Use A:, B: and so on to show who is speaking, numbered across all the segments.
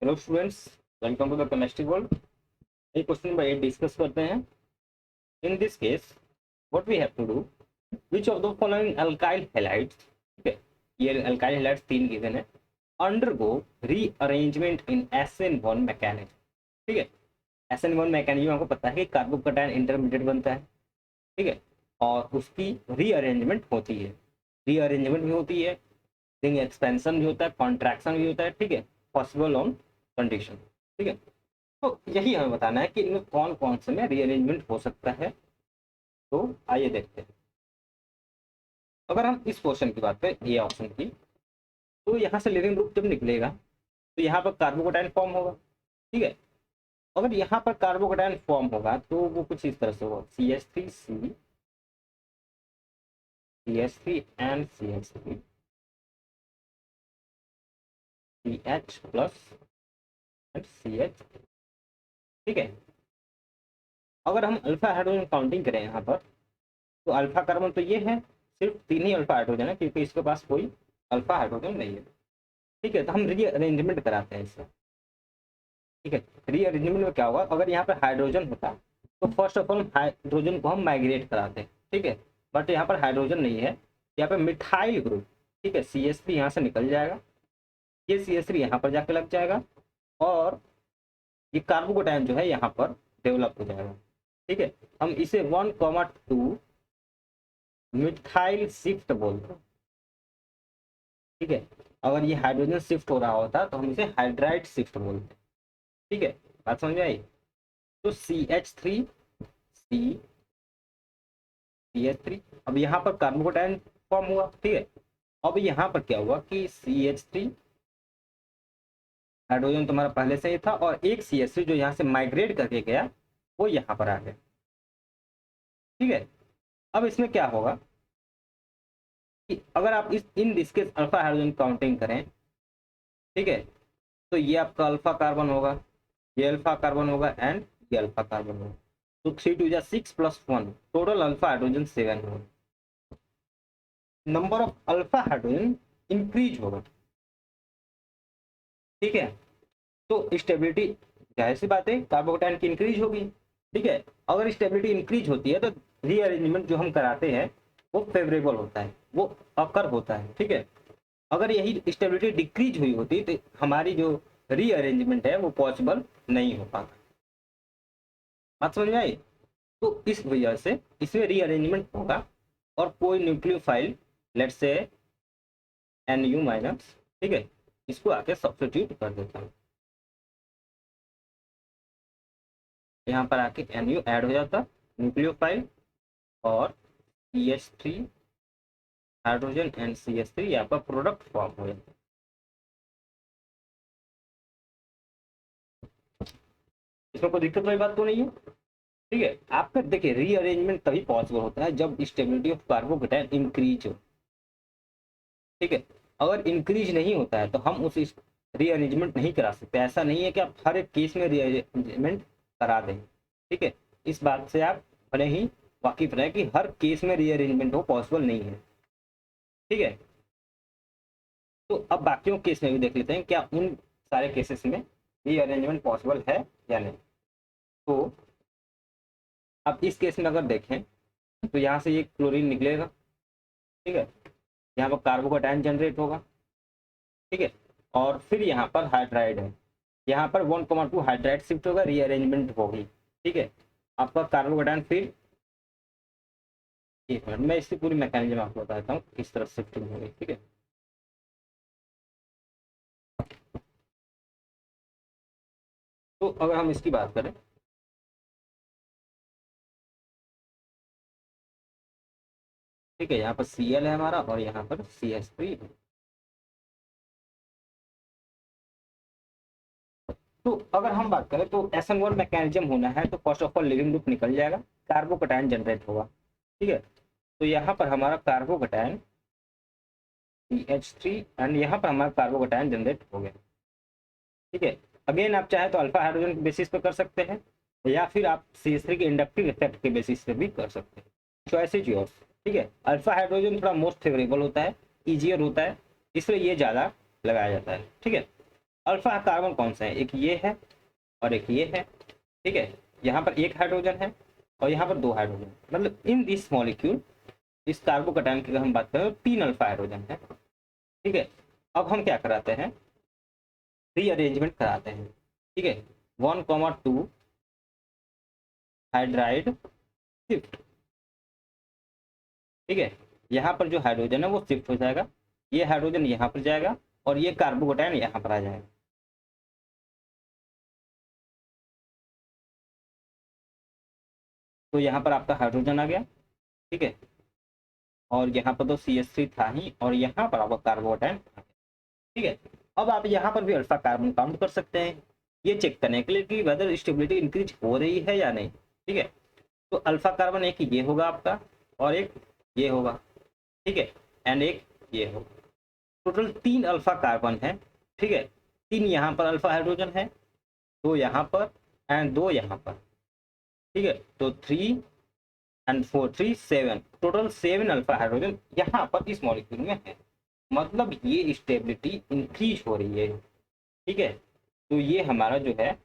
A: Hello students, welcome to the chemistry world. ये question number 8 discuss करते हैं। In this case what we have to do, which of the following alkyl halides, ठीक है, ये alkyl halides तीन given है, undergo rearrangement in SN1 mechanism. ठीक है, SN1 मैकेनिज्म आपको पता है कि कार्बोकैटायन इंटरमीडिएट बनता है, ठीक है, और उसकी रीअरेंजमेंट होती है। रीअरेंजमेंट भी होती है, रिंग एक्सपेंशन भी होता है, कॉन्ट्रैक्शन भी होता है, ठीक है, पॉसिबल ऑन कंडीशन। ठीक है, तो यही हमें बताना है कि इनमें कौन कौन से में रीअरेंजमेंट हो सकता है। तो आइए देखते हैं। अगर हम इस क्वेश्चन की बात करें, ए ऑप्शन की, तो यहाँ से लिविंग ग्रुप जब निकलेगा तो यहाँ पर कार्बोकैटायन फॉर्म होगा। ठीक है, अगर यहाँ पर कार्बोकैटायन फॉर्म होगा तो वो कुछ इस तरह से होगा, CH3C, CH3 and CH3, CH plus and CH। ठीक है, अगर हम अल्फा हाइड्रोजन काउंटिंग करें यहाँ पर, तो अल्फा कार्बन तो ये है, सिर्फ तीन ही अल्फा हाइड्रोजन है क्योंकि इसके पास कोई अल्फा हाइड्रोजन नहीं है। ठीक है, तो हम रीअरेंजमेंट कराते हैं इससे। ठीक है, रीअरेंजमेंट में क्या होगा, अगर यहाँ पर हाइड्रोजन होता तो फर्स्ट ऑफ ऑल हाइड्रोजन को हम माइग्रेट कराते हैं। ठीक है, बट यहाँ पर हाइड्रोजन नहीं है, यहाँ पर मिथाइल ग्रुप, ठीक है, CH3 यहाँ से निकल जाएगा, ये CH3 यहाँ पर जाके लग जाएगा और ये कार्बोकैटायन जो है यहाँ पर डेवलप हो जाएगा। ठीक है, हम इसे 1,2 मिथाइल शिफ्ट बोलते हैं। ठीक है, अगर ये हाइड्रोजन शिफ्ट हो रहा होता तो हम इसे हाइड्राइड शिफ्ट बोलते हैं। ठीक है, बात समझ में आई। तो CH3 अब यहाँ पर कार्बोकैटायन फॉर्म हुआ। ठीक है, अब यहाँ पर क्या हुआ कि CH3 हाइड्रोजन तुम्हारा पहले से ही था और एक CH3 जो यहाँ से माइग्रेट करके गया वो यहाँ पर आ गया। ठीक है, अब इसमें क्या होगा कि अगर आप इस इन दिस के अल्फा हाइड्रोजन काउंटिंग करें, ठीक है, तो ये आपका अल्फा कार्बन होगा, ये अल्फा कार्बन होगा एंड ये अल्फा कार्बन होगा। तो 3 2 जा 6 प्लस 1, टोटल अल्फा हाइड्रोजन 7 होगा। Number of alpha hydrogen increase होगा। ठीक है, तो स्टेबिलिटी, जाहिर सी बात है, कार्बोकैटायन की इंक्रीज होगी। ठीक है, अगर स्टेबिलिटी इंक्रीज होती है तो रीअरेंजमेंट जो हम कराते हैं वो फेवरेबल होता है, वो अकर होता है। ठीक है, अगर यही स्टेबिलिटी डिक्रीज हुई होती तो हमारी जो रीअरेंजमेंट है वो पॉसिबल नहीं हो पाता। बात समझ में आई। तो इस वजह से इसमें रीअरेंजमेंट होगा और कोई nucleophile, let's say NU minus, ठीक है, इसको आके सब्स्टिट्यूट कर देता हूँ, यहाँ पर आके NU ऐड हो जाता न्यूक्लियोफाइल और CH3 हाइड्रोजन एंड CH3 यहाँ पर प्रोडक्ट फॉर्म हो जाता है। इसमें कोई दिक्कत वाली बात तो नहीं है। ठीक है, आपका देखिए रीअरेंजमेंट तभी पॉसिबल होता है जब स्टेबिलिटी ऑफ कार्बोकैटायन इंक्रीज हो। ठीक है, अगर इंक्रीज नहीं होता है तो हम उस रीअरेंजमेंट नहीं करा सकते। ऐसा नहीं है कि आप हर एक केस में रीअरेंजमेंट करा दें। ठीक है, इस बात से आप भले ही वाकिफ रहे कि हर केस में रीअरेंजमेंट हो पॉसिबल नहीं है। ठीक है, तो अब बाकियों केस में भी देख लेते हैं क्या उन सारे केसेस में रीअरेंजमेंट पॉसिबल है या नहीं। तो अब इस केस में अगर देखें तो यहाँ से ये क्लोरीन निकलेगा। ठीक है, यहाँ पर कार्बोकैटायन जनरेट होगा। ठीक है, और फिर यहाँ पर हाइड्राइड है, यहाँ पर 1,2 हाइड्राइड शिफ्ट होगा, रीअरेंजमेंट होगी। ठीक है, आपका कार्बोकैटायन फिर, एक मिनट मैं इसकी पूरी मैकेनिज्म आपको बताता हूँ किस तरह शिफ्टिंग होगी। ठीक है, तो अगर हम इसकी बात करें, ठीक है, यहाँ पर Cl है हमारा और यहाँ पर CH3 है। तो अगर हम बात करें तो SN1 मैकेनिज्म होना है तो first of all leaving group निकल जाएगा, कार्बोकैटायन जनरेट होगा। ठीक है, तो यहाँ पर हमारा कार्बोकैटायन CH3 एंड यहाँ पर हमारा कार्बोकैटायन जनरेट हो गया। ठीक है, अगेन आप चाहे तो अल्फा हाइड्रोजन के बेसिस पे कर सकते हैं या फिर आप CH3 के इंडक्टिव इफेक्ट के बेसिस पे भी कर सकते हैं, चॉइस इज योर्स। ठीक है, अल्फा हाइड्रोजन थोड़ा मोस्ट फेवरेबल होता है, इजियर होता है, इसलिए ये ज़्यादा लगाया जाता है। ठीक है, अल्फा कार्बन कौन सा है, एक ये है और एक ये है, ठीक है। यहाँ पर एक हाइड्रोजन है और यहाँ पर दो हाइड्रोजन, मतलब इन दिस मॉलिक्यूल, इस कार्बोकैटायन की अगर हम बात करें तो 3 अल्फा हाइड्रोजन है, ठीक है। अब हम क्या कराते हैं, रीअरेंजमेंट कराते हैं, ठीक है। 1,2 हाइड्राइड शिफ्ट, ठीक है। यहाँ पर जो हाइड्रोजन है वो शिफ्ट हो जाएगा, ये हाइड्रोजन यहाँ पर जाएगा और ये कार्बोकैटायन यहाँ पर आ जाएगा। तो यहाँ पर आपका हाइड्रोजन आ गया, ठीक है। और यहाँ पर तो CH3 था ही और यहाँ पर आपका कार्बोकैटायन आ गया, ठीक है। अब आप यहाँ पर भी अल्फा कार्बन काउंट कर सकते हैं, ये चेक करने के लिए कि वेदर स्टेबिलिटी इंक्रीज हो रही है या नहीं, ठीक है। तो अल्फा कार्बन एक ये होगा आपका और एक ये होगा, ठीक है, एंड एक ये होगा। टोटल 3 अल्फा कार्बन है, ठीक है। 3 यहाँ पर अल्फा हाइड्रोजन है, 2 यहाँ पर एंड 2 यहाँ पर, ठीक है। तो 3 एंड 4 3 7, टोटल 7 अल्फा हाइड्रोजन यहाँ पर इस मॉलिक्यूल में है, मतलब ये स्टेबिलिटी इंक्रीज हो रही है, ठीक है। तो ये हमारा जो है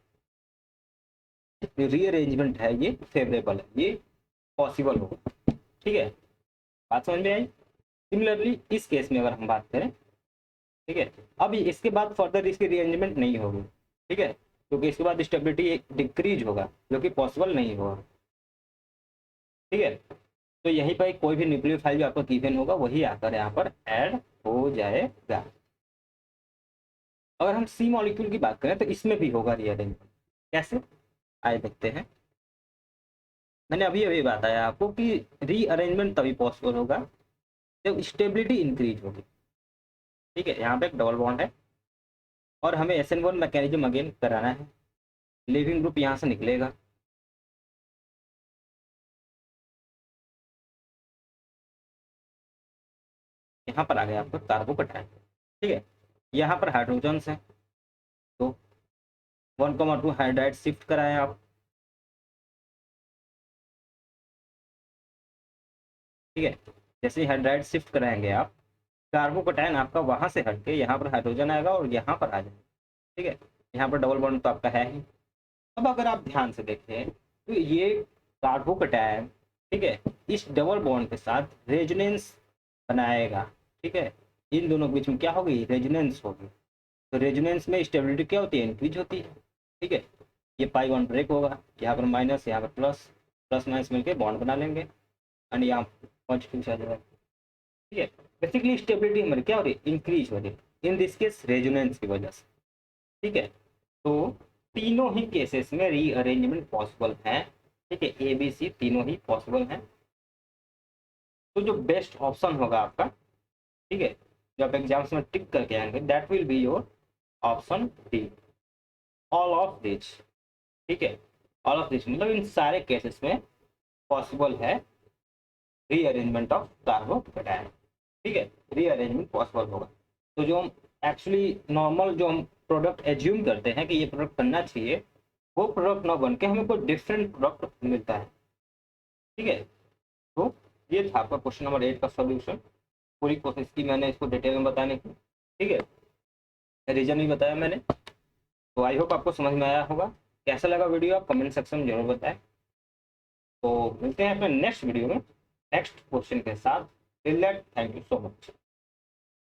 A: रीअरेंजमेंट है, ये फेवरेबल है, ये पॉसिबल होगा, ठीक है। बात समझ में आई। सिमिलरली इस केस में अगर हम बात करें, ठीक है, अब इसके बाद फर्दर इसकी रीअरेंजमेंट नहीं होगी, ठीक है, क्योंकि इसके बाद स्टेबिलिटी डिक्रीज होगा जो कि पॉसिबल नहीं होगा, ठीक है। तो यहीं पर कोई भी न्यूक्लियोफाइल जो आपका गिवन होगा वही आकर यहाँ पर ऐड हो जाएगा। अगर हम सी मॉलिक्यूल की बात करें तो इसमें भी होगा रीअरेंजमेंट, कैसे आए देखते हैं। मैंने अभी अभी बताया आपको कि रीअरेंजमेंट तभी पॉसिबल होगा जब स्टेबिलिटी इंक्रीज होगी, ठीक है। यहाँ पे एक डबल बॉन्ड है और हमें SN1 मैकेनिज्म अगेन कराना है, लिविंग ग्रुप यहाँ से निकलेगा, यहाँ पर आ गया आपका कार्बोकैटायन, ठीक है। यहाँ पर हाइड्रोजन है, तो 1,2 हाइड्राइड शिफ्ट कराएं आप, ठीक है। जैसे ही हाइड्राइड शिफ्ट कराएंगे आप, कार्बोकैटायन आपका वहां से हट के यहाँ पर हाइड्रोजन आएगा और यहाँ पर आ जाएगा, ठीक है। यहाँ पर डबल बॉन्ड तो आपका है ही। अब अगर आप ध्यान से देखें तो ये कार्बोकैटायन, ठीक है, इस डबल बॉन्ड के साथ रेजोनेंस बनाएगा, ठीक है। इन दोनों के बीच में क्या होगी, रेजोनेंस होगी। तो रेजोनेंस में स्टेबिलिटी क्या होती है, इंक्रीज होती है, ठीक है। ये पाई बॉन्ड ब्रेक होगा, यहाँ पर माइनस, यहाँ पर प्लस, प्लस माइनस मिलकर बॉन्ड बना लेंगे एंड यहाँ पॉजिटिव आ जाएगा, ठीक है। बेसिकली स्टेबिलिटी हमारी क्या हो रही है, इंक्रीज हो रही है, इन दिस केस रेजोनेंस की वजह से, ठीक है। तो तीनों ही केसेस में रीअरेंजमेंट पॉसिबल है, ठीक है। ABC तीनों ही पॉसिबल हैं। तो जो बेस्ट ऑप्शन होगा आपका, ठीक है, जो आप एग्जाम्स में टिक करके आएंगे, that will be your option D, all of this, ठीक है। ऑल ऑफ दिस मतलब इन सारे केसेस में पॉसिबल है रीअरेंजमेंट ऑफ कार्बोकैटायन, ठीक है, रीअरेंजमेंट पॉसिबल होगा। तो जो हम एक्चुअली नॉर्मल जो हम प्रोडक्ट एज्यूम करते हैं कि ये प्रोडक्ट बनना चाहिए, वो प्रोडक्ट ना बन के हमें कोई डिफरेंट प्रोडक्ट मिलता है, ठीक है। तो ये था आपका क्वेश्चन नंबर 8 का सॉल्यूशन। पूरी कोशिश की मैंने इसको डिटेल में बताने की, ठीक है, रीजन भी बताया मैंने। तो आई होप आपको समझ में आया होगा। कैसा लगा वीडियो आप कमेंट सेक्शन में जरूर बताएं। तो मिलते हैं अपने नेक्स्ट वीडियो में नेक्स्ट क्वेश्चन के साथ। Till that, thank you so much.